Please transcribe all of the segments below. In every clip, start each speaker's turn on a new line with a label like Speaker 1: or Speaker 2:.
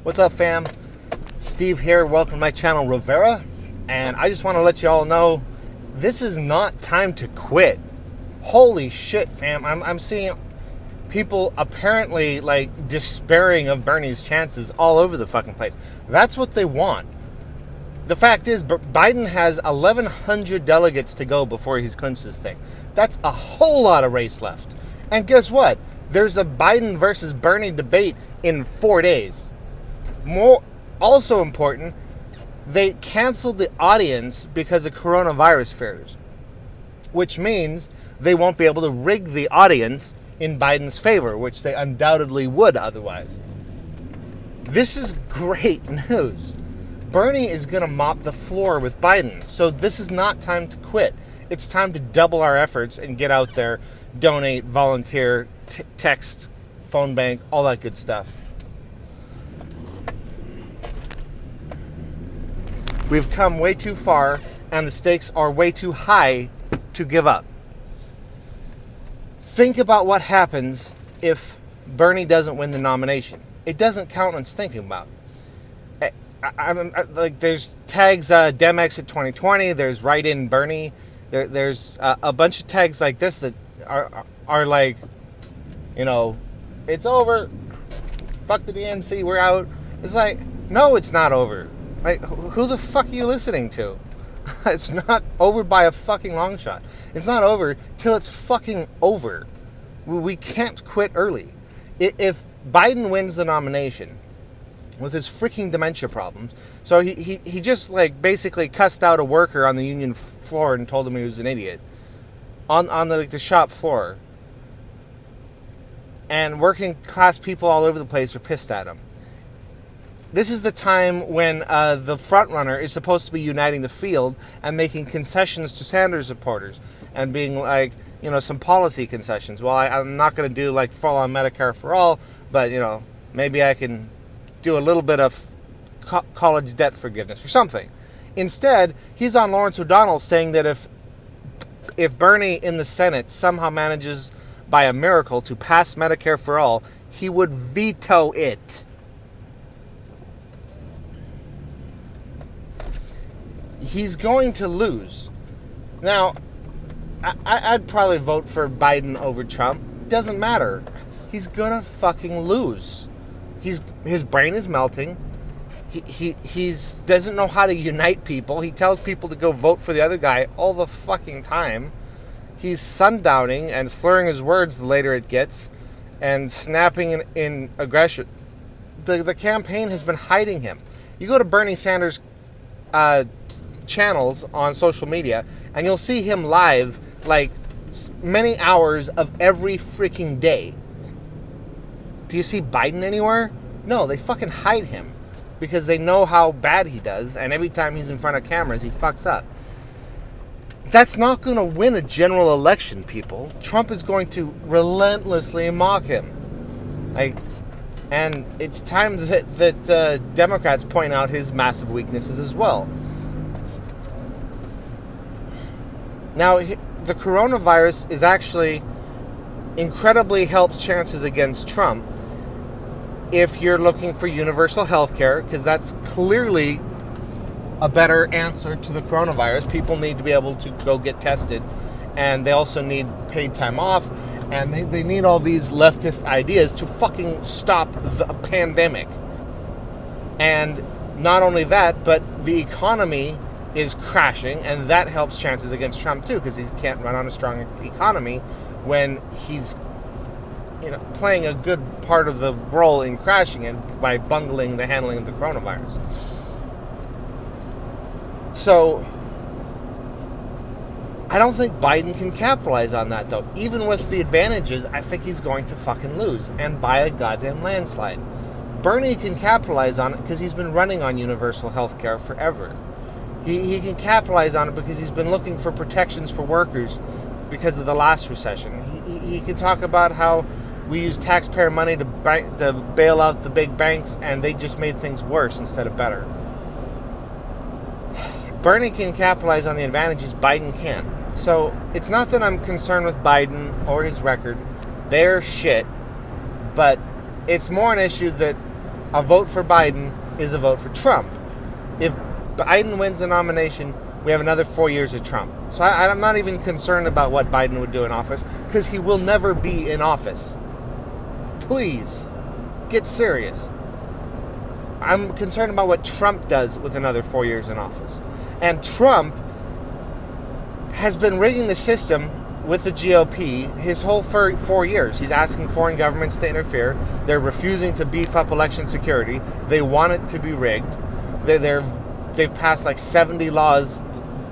Speaker 1: What's up, fam? Steve here. Welcome to my channel, Re-Vera. And I just want to let you all know, this is not time to quit. Holy shit, fam. I'm seeing people apparently like despairing of Bernie's chances all over the fucking place. That's what they want. The fact is, Biden has 1,100 delegates to go before he's clinched this thing. That's a whole lot of race left. And guess what? There's a Biden versus Bernie debate in 4 days. Also important, they canceled the audience because of coronavirus fears, which means they won't be able to rig the audience in Biden's favor, which they undoubtedly would otherwise. This is great news. Bernie is going to mop the floor with Biden, so this is not time to quit. It's time to double our efforts and get out there, donate, volunteer, text, phone bank, all that good stuff. We've come way too far, and the stakes are way too high to give up. Think about what happens if Bernie doesn't win the nomination. It doesn't count on thinking about. Like, there's tags Dem Exit 2020. There's Write In Bernie. There's a bunch of tags like this that are like, you know, it's over. Fuck the DNC. We're out. It's like, no, it's not over. Like, who the fuck are you listening to? It's not over by a fucking long shot. It's not over till it's fucking over. We can't quit early. If Biden wins the nomination with his freaking dementia problems, so he just like basically cussed out a worker on the union floor and told him he was an idiot on the shop floor, and working class people all over the place are pissed at him. This is the time when the front runner is supposed to be uniting the field and making concessions to Sanders supporters and being like, you know, some policy concessions. Well, I'm not going to do like full on Medicare for all, but, you know, maybe I can do a little bit of college debt forgiveness or something. Instead, he's on Lawrence O'Donnell saying that if Bernie in the Senate somehow manages by a miracle to pass Medicare for all, he would veto it. He's going to lose. Now, I'd probably vote for Biden over Trump. Doesn't matter. He's gonna fucking lose. His brain is melting. He doesn't know how to unite people. He tells people to go vote for the other guy all the fucking time. He's sundowning and slurring his words the later it gets, and snapping in aggression. The campaign has been hiding him. You go to Bernie Sanders' channels on social media, and you'll see him live like many hours of every freaking day. Do you see Biden anywhere? No, they fucking hide him because they know how bad he does, and every time he's in front of cameras, he fucks up. That's not going to win a general election, people. Trump is going to relentlessly mock him. And it's time that Democrats point out his massive weaknesses as well. Now, the coronavirus is actually incredibly helps chances against Trump if you're looking for universal health care, because that's clearly a better answer to the coronavirus. People need to be able to go get tested, and they also need paid time off, and they need all these leftist ideas to fucking stop the pandemic. And not only that, but the economy is crashing, and that helps chances against Trump too, because he can't run on a strong economy when he's, you know, playing a good part of the role in crashing it by bungling the handling of the coronavirus. So I don't think Biden can capitalize on that, though. Even with the advantages, I think he's going to fucking lose, and by a goddamn landslide. Bernie can capitalize on it because he's been running on universal health care forever. He can capitalize on it because he's been looking for protections for workers because of the last recession. He can talk about how we use taxpayer money to bail out the big banks, and they just made things worse instead of better. Bernie can capitalize on the advantages Biden can't. So it's not that I'm concerned with Biden or his record. They're shit. But it's more an issue that a vote for Biden is a vote for Trump. If Biden wins the nomination, we have another 4 years of Trump. So I'm not even concerned about what Biden would do in office, because he will never be in office. Please, get serious. I'm concerned about what Trump does with another 4 years in office. And Trump has been rigging the system with the GOP his whole 4 years. He's asking foreign governments to interfere. They're refusing to beef up election security. They want it to be rigged. They've passed like 70 laws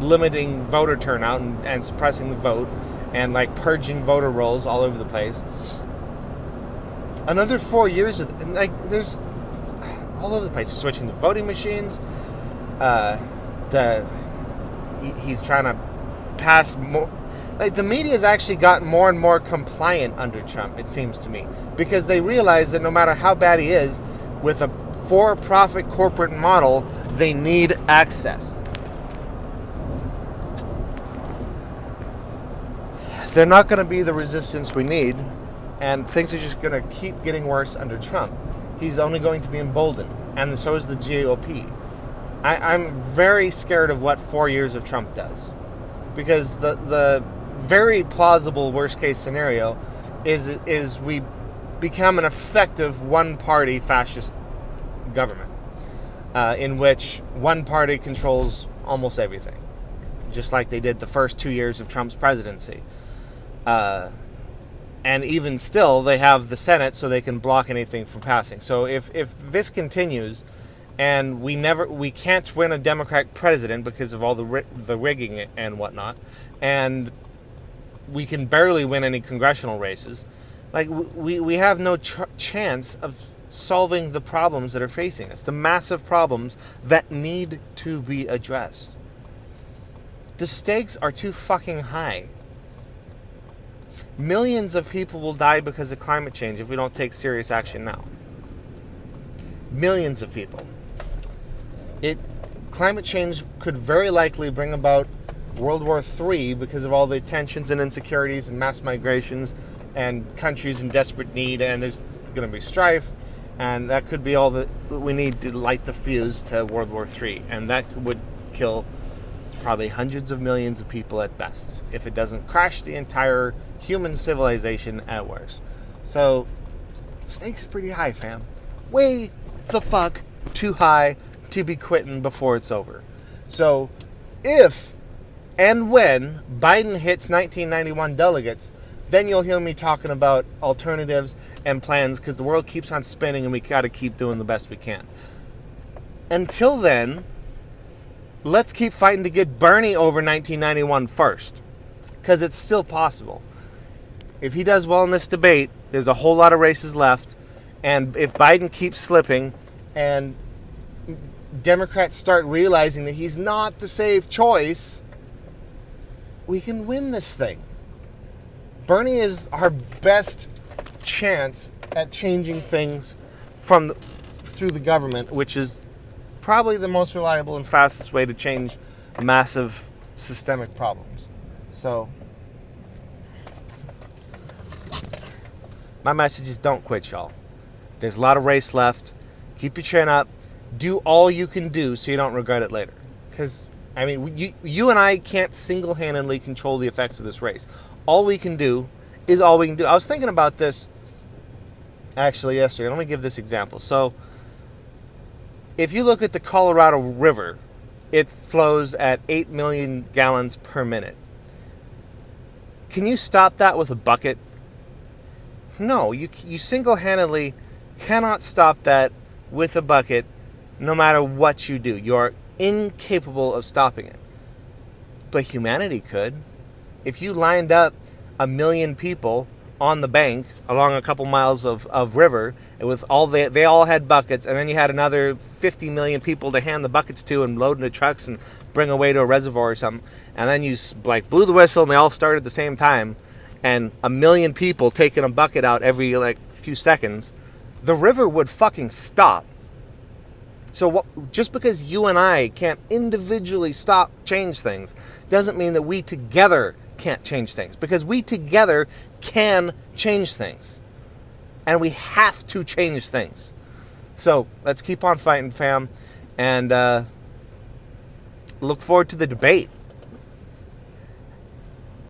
Speaker 1: limiting voter turnout and suppressing the vote and like purging voter rolls all over the place. Another 4 years of, like, there's all over the place. They're switching to voting machines. He's trying to pass more. Like, the media has actually gotten more and more compliant under Trump, it seems to me, because they realize that no matter how bad he is, with a for-profit corporate model, they need access. They're not going to be the resistance we need, and things are just going to keep getting worse under Trump. He's only going to be emboldened, and so is the GOP. I'm very scared of what 4 years of Trump does, because the very plausible worst-case scenario is we become an effective one-party fascist government, in which one party controls almost everything, just like they did the first 2 years of Trump's presidency. And even still, they have the Senate, so they can block anything from passing. So if this continues, and we can't win a Democratic president because of all the rigging and whatnot, and we can barely win any congressional races, like we have no chance of solving the problems that are facing us, the massive problems that need to be addressed. The stakes are too fucking high. Millions of people will die because of climate change if we don't take serious action now. Millions of people. Climate change could very likely bring about World War III because of all the tensions and insecurities and mass migrations and countries in desperate need, and there's going to be strife, and that could be all that we need to light the fuse to World War III, and that would kill probably hundreds of millions of people at best, if it doesn't crash the entire human civilization at worst. So, stakes pretty high, fam. Way the fuck too high to be quitting before it's over. So, if and when Biden hits 1991 delegates, then you'll hear me talking about alternatives and plans, because the world keeps on spinning and we got to keep doing the best we can. Until then, let's keep fighting to get Bernie over 1991 first, because it's still possible. If he does well in this debate, there's a whole lot of races left, and if Biden keeps slipping and Democrats start realizing that he's not the safe choice, we can win this thing. Bernie is our best chance at changing things through the government, which is probably the most reliable and fastest way to change massive systemic problems. So, my message is don't quit, y'all. There's a lot of race left. Keep your chin up. Do all you can do so you don't regret it later. Because, I mean, you and I can't single-handedly control the effects of this race. All we can do is all we can do. I was thinking about this actually yesterday. Let me give this example. So, if you look at the Colorado River, it flows at 8 million gallons per minute. Can you stop that with a bucket? No, you single-handedly cannot stop that with a bucket, no matter what you do. You're incapable of stopping it. But humanity could. If you lined up 1 million people on the bank along a couple miles of river, and with they all had buckets, and then you had another 50 million people to hand the buckets to and load into trucks and bring away to a reservoir or something, and then you blew the whistle and they all started at the same time, and 1 million people taking a bucket out every few seconds, the river would fucking stop. So just because you and I can't individually change things, doesn't mean that we together can't change things. Because we together can change things. And we have to change things. So let's keep on fighting, fam, and look forward to the debate.